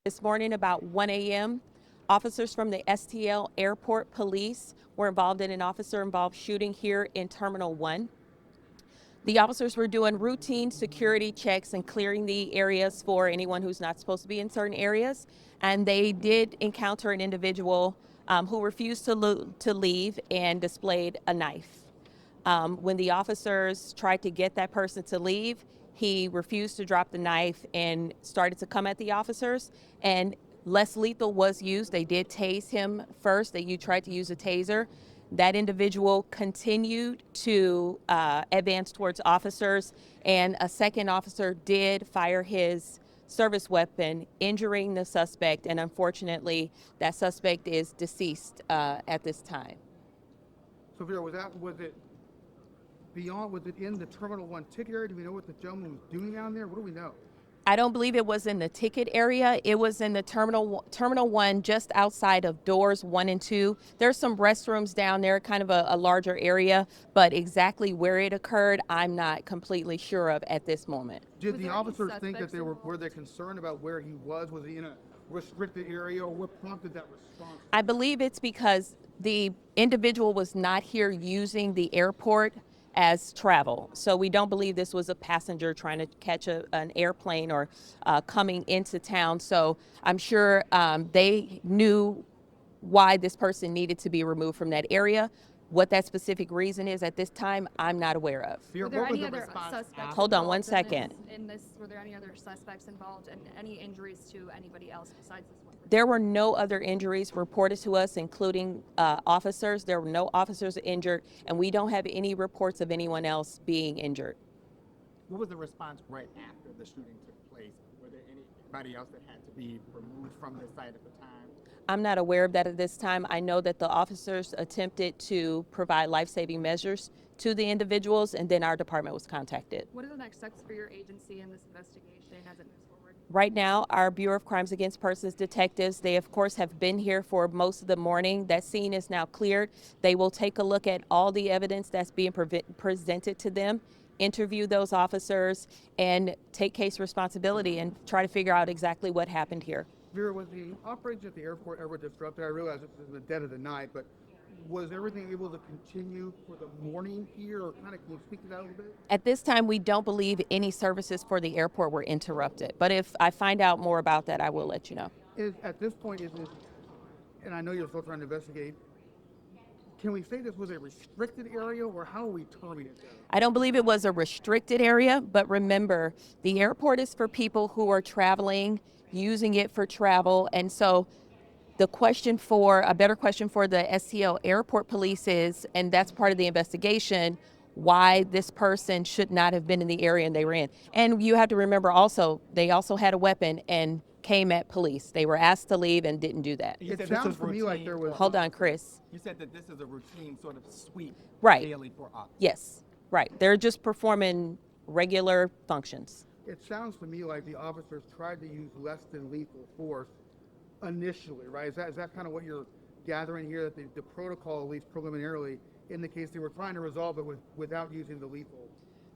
This morning about 1 a.m., officers from the STL Airport police were involved in an officer-involved shooting here in Terminal 1. The officers were doing routine security checks and clearing the areas for anyone who's not supposed to be in certain areas. And they did encounter an individual who refused to leave and displayed a knife. When the officers tried to get that person to leave, he refused to drop the knife and started to come at the officers. And less lethal was used. They did tase him first. They tried to use a taser. That individual continued to advance towards officers, and a second officer did fire his service weapon, injuring the suspect, and unfortunately, that suspect is deceased at this time. So, Vera, was it in the Terminal 1 ticket area? Do we know what the gentleman was doing down there? What do we know? I don't believe it was in the ticket area. It was in the Terminal 1, just outside of doors 1 and 2. There's some restrooms down there, kind of a larger area, but exactly where it occurred, I'm not completely sure of at this moment. Did the officers think that were they concerned about where he was? Was he in a restricted area, or what prompted that response? I believe it's because the individual was not here using the airport as travel. So we don't believe this was a passenger trying to catch an airplane or coming into town. So I'm sure they knew why this person needed to be removed from that area. What that specific reason is at this time, I'm not aware of. Were there any other suspects? Hold on one second. Were there any other suspects involved and any injuries to anybody else besides this one? There were no other injuries reported to us, including officers. There were no officers injured, and we don't have any reports of anyone else being injured. What was the response right after the shooting took place? Were there anybody else that had to be removed from the site at the time? I'm not aware of that at this time. I know that the officers attempted to provide life-saving measures to the individuals, and then our department was contacted. What are the next steps for your agency in this investigation as it moves forward? Right now, our Bureau of Crimes Against Persons detectives, they of course have been here for most of the morning. That scene is now cleared. They will take a look at all the evidence that's being presented to them, interview those officers, and take case responsibility and try to figure out exactly what happened here. Vera, was the operation at the airport ever disrupted? I realize it was in the dead of the night, but was everything able to continue for the morning here, or can you speak to that a little bit? At this time, we don't believe any services for the airport were interrupted. But if I find out more about that, I will let you know. At this point, and I know you're still trying to investigate, can we say this was a restricted area, or how are we terming it? I don't believe it was a restricted area, but remember, the airport is for people who are traveling, using it for travel, and so a better question for the STL Airport police is, and that's part of the investigation, why this person should not have been in the area and they were in. And you have to remember also, they also had a weapon and came at police. They were asked to leave and didn't do that. It sounds to me like there was... Hold on, Chris. You said that this is a routine sort of sweep daily for officers. Yes, right. They're just performing regular functions. It sounds to me like the officers tried to use less than lethal force initially, right? Is that kind of what you're gathering here, that the protocol, at least preliminarily, indicates they were trying to resolve it without using the lethal?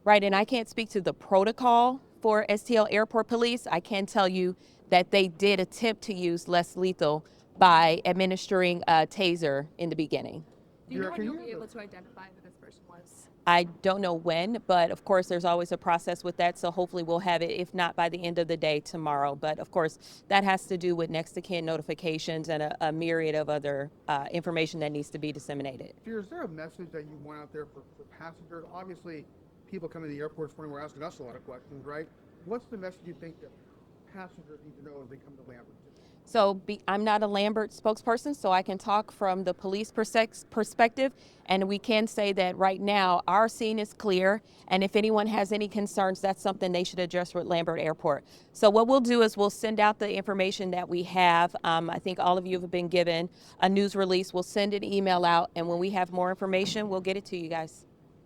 Right, and I can't speak to the protocol for STL Airport Police. I can tell you that they did attempt to use less lethal by administering a taser in the beginning. Do you know when you'll be able to identify who this person was? I don't know when, but of course there's always a process with that, so hopefully we'll have it, if not by the end of the day, tomorrow. But of course, that has to do with next of kin notifications and a myriad of other information that needs to be disseminated. Is there a message that you want out there for passengers? Obviously, people coming to the airport this morning were asking us a lot of questions, right? What's the message you think that passengers need to know as they come to Lambert? So I'm not a Lambert spokesperson, so I can talk from the police perspective, and we can say that right now our scene is clear, and if anyone has any concerns, that's something they should address with Lambert Airport. So what we'll do is we'll send out the information that we have. I think all of you have been given a news release. We'll send an email out, and when we have more information, we'll get it to you guys.